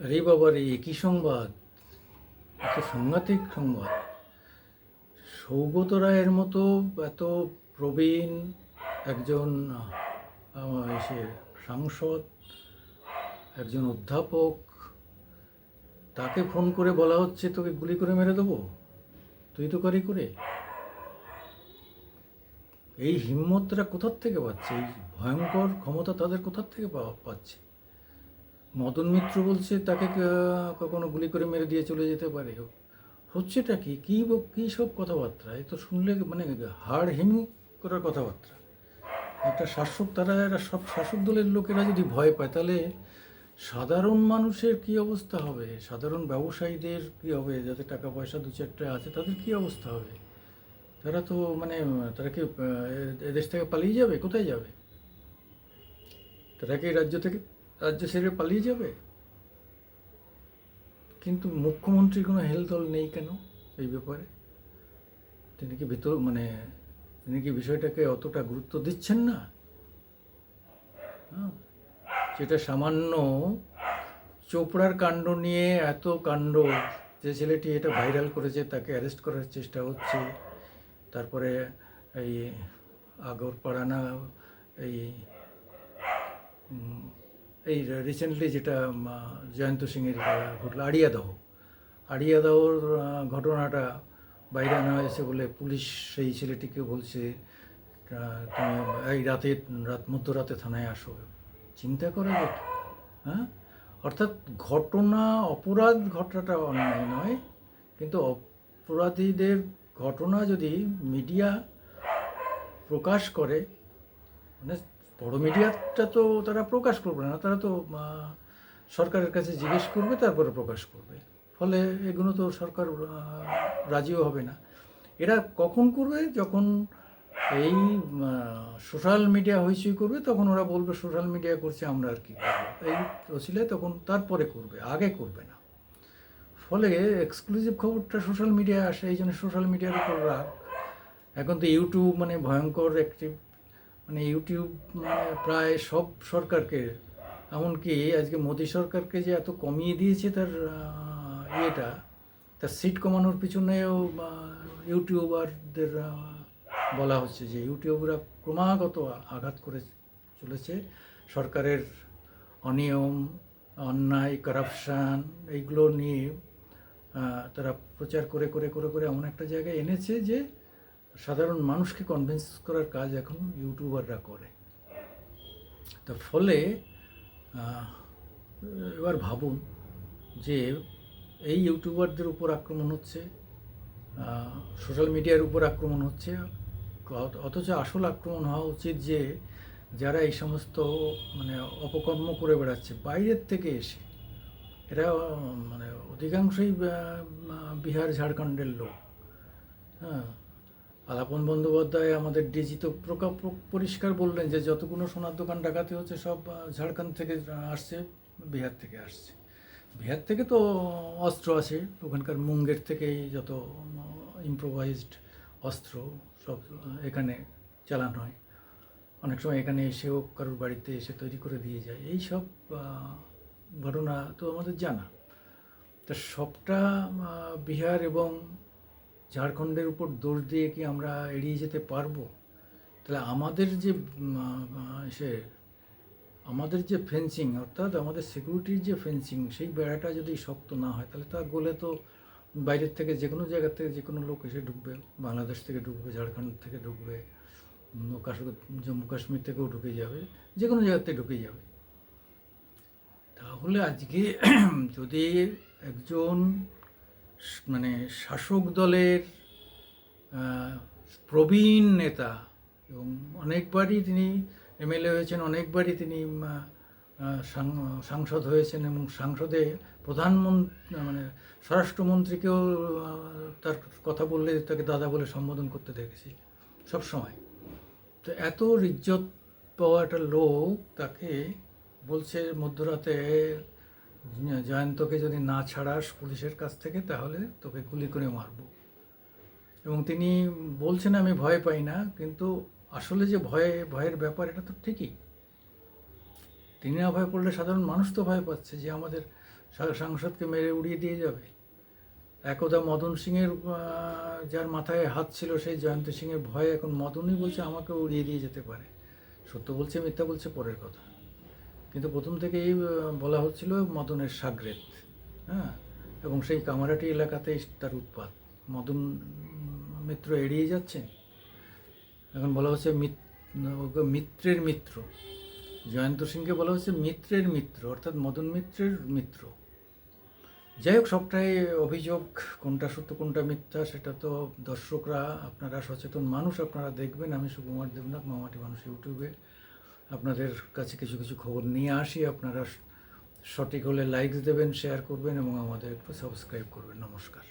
আরে বাবা রে, একই সংবাদ! এত সাংঘাতিক সংবাদ! সৌগত রায়ের মতো এত প্রবীণ একজন এসে সাংসদ, একজন অধ্যাপক, তাকে ফোন করে বলা হচ্ছে তোকে গুলি করে মেরে দেবো, তুই তো করি করে। এই হিম্মতটা কোথার থেকে পাচ্ছে? এই ভয়ঙ্কর ক্ষমতা তাদের কোথার থেকে পাচ্ছে? মদন মিত্র বলছে তাকে কখনো গুলি করে মেরে দিয়ে চলে যেতে পারে। হচ্ছেটা কি কী কী সব কথাবার্তা! এ তো শুনলে মানে হাড় হিম করার কথাবার্তা। একটা শাসক, তারা এরা সব শাসক দলের লোকেরা যদি ভয় পায়, তাহলে সাধারণ মানুষের কি অবস্থা হবে? সাধারণ ব্যবসায়ীদের কি হবে? যাদের টাকা পয়সা দু চারটা আছে, তাদের কি অবস্থা হবে? তারা তো মানে তারা কি এদেশ থেকে পালিয়ে যাবে? কোথায় যাবে? তারা কি রাজ্য ছেড়ে পালিয়ে যাবে? কিন্তু মুখ্যমন্ত্রীর কোনো হেলদোল নেই কেন এই ব্যাপারে? তিনি কি তিনি কি বিষয়টাকে অতটা গুরুত্ব দিচ্ছেন না? হ্যাঁ, যেটা সামান্য চোপড়ার কাণ্ড নিয়ে এত কাণ্ড, যে ছেলেটি এটা ভাইরাল করেছে তাকে অ্যারেস্ট করার চেষ্টা হচ্ছে। তারপরে এই আগরপাড়া না, এই উম, এই রিসেন্টলি যেটা জয়ন্ত সিংয়ের ঘটলো, আড়িয়াদহর ঘটনাটা বাইরে আনা হয়েছে বলে পুলিশ সেই ছেলেটিকে বলছে তুমি এই মধ্যরাতে থানায় আসো। চিন্তা করা যায়? হ্যাঁ, অর্থাৎ ঘটনা, অপরাধ ঘটাটা অন্যায় নয়, কিন্তু অপরাধীদের ঘটনা যদি মিডিয়া প্রকাশ করে, মানে বড় মিডিয়াটা তো তারা প্রকাশ করবে না, তারা তো সরকারের কাছে জিজ্ঞেস করবে, তারপরে প্রকাশ করবে। ফলে এগুলো তো সরকার রাজিও হবে না। এরা কখন করবে? যখন এই সোশ্যাল মিডিয়া হইচই করবে, তখন ওরা বলবে সোশ্যাল মিডিয়া করছে, আমরা আর কি করবো, এই ওসিলায় তখন তারপরে করবে, আগে করবে না। ফলে এক্সক্লুসিভ খবরটা সোশ্যাল মিডিয়ায় আসে, এই জন্য সোশ্যাল মিডিয়ার উপর রাগ। এখন তো ইউটিউব মানে ভয়ঙ্কর একটি, মানে ইউটিউব মানে প্রায় সব সরকারকে, এমনকি আজকে মোদী সরকারকে যে এত কমিয়ে দিয়েছে তার ইয়েটা, তার সিট কমানোর পিছনেও ইউটিউবারদের বলা হচ্ছে যে ইউটিউবরা ক্রমাগত আঘাত করে চলেছে সরকারের অনিয়ম, অন্যায়, কারাপশান, এইগুলো নিয়ে তারা প্রচার করে করে করে করে এমন একটা জায়গায় এনেছে যে সাধারণ মানুষকে কনভিন্স করার কাজ এখন ইউটিউবাররা করে। তার ফলে এবার ভাবুন যে এই ইউটিউবারদের উপর আক্রমণ হচ্ছে, সোশ্যাল মিডিয়ার উপর আক্রমণ হচ্ছে, অথচ আসল আক্রমণ হওয়া উচিত যে যারা এই সমস্ত মানে অপকর্ম করে বেড়াচ্ছে বাইরের থেকে এসে। এরা মানে অধিকাংশই বিহার ঝাড়খণ্ডের লোক। হ্যাঁ, আলাপন বন্দ্যোপাধ্যায় আমাদের ডিজি তো পরিষ্কার বললেন যে যতগুলো সোনার দোকান ডাকাতি হচ্ছে সব ঝাড়খণ্ড থেকে আসছে, বিহার থেকে আসছে। বিহার থেকে তো অস্ত্র আছে, ওখানকার মুঙ্গের থেকেই যত ইম্প্রোভাইজড অস্ত্র সব এখানে চালানো হয়। অনেক সময় এখানে এসেও কারোর বাড়িতে এসে তৈরি করে দিয়ে যায়। এই সব ঘটনা তো আমাদের জানা। তা সবটা বিহার এবং ঝাড়খণ্ডের উপর দোষ দিয়ে কি আমরা এড়িয়ে যেতে পারবো? তাহলে সে আমাদের যে ফেন্সিং, অর্থাৎ আমাদের সিকিউরিটির যে ফেন্সিং, সেই বেড়াটা যদি শক্ত না হয়, তাহলে তা গলে তো বাইরের থেকে যে কোনো জায়গা থেকে যে কোনো লোক এসে ঢুকবে। বাংলাদেশ থেকে ঢুকবে, ঝাড়খণ্ড থেকে ঢুকবে, জম্মু কাশ্মীর থেকেও ঢুকে যাবে, যে কোনো জায়গাতে ঢুকে যাবে। তাহলে আজকে যদি একজন মানে শাসক দলের প্রবীণ নেতা, এবং অনেকবারই তিনি এমএলএ হয়েছেন, অনেকবারই তিনি সাংসদ হয়েছেন, এবং সাংসদে প্রধানমন্ত্রী মানে স্বরাষ্ট্রমন্ত্রীকেও তার কথা বললে তাকে দাদা বলে সম্বোধন করতে দেখেছি সব সময়। তো এত ইজ্জত পাওয়া একটা লোক, তাকে বলছে মধ্যরাতে জয়ন্তকে যদি না ছাড়াস পুলিশের কাছ থেকে, তাহলে তোকে গুলি করে মারবো। এবং তিনি বলছেন আমি ভয় পাই না, কিন্তু আসলে যে ভয়ের ব্যাপার, এটা তো ঠিকই। তিনি না ভয় পড়লে সাধারণ মানুষ তো ভয় পাচ্ছে যে আমাদের সাংসদকে মেরে উড়িয়ে দিয়ে যাবে। একদা মদন সিংয়ের যার মাথায় হাত ছিল সেই জয়ন্ত সিংয়ের ভয়ে এখন মদনই বলছে আমাকে উড়িয়ে দিয়ে যেতে পারে। সত্য বলছে মিথ্যা বলছে পরের কথা, কিন্তু প্রথম থেকেই বলা হচ্ছিল মদনের সাগরেদ। হ্যাঁ, এবং সেই কামারাটি এলাকাতেই তার উৎপাত। মদন মিত্র এড়িয়ে যাচ্ছেন, এখন বলা হচ্ছে ওকে মিত্রের মিত্র। জয়ন্ত সিংকে বলা হচ্ছে মিত্রের মিত্র, অর্থাৎ মদন মিত্রের মিত্র। যাই হোক, সবটাই অভিযোগ, কোনটা সত্য কোনটা মিথ্যা সেটা তো দর্শকরা, আপনারা সচেতন মানুষ, আপনারা দেখবেন। আমি সুকুমার দেবনাথ, মামাটি মানুষ ইউটিউবে আপনাদের কাছে কিছু কিছু খবর নিয়ে আসি। আপনারা সঠিক হলে লাইক দেবেন, শেয়ার করবেন এবং আমাদের একটু সাবস্ক্রাইব করবেন। নমস্কার।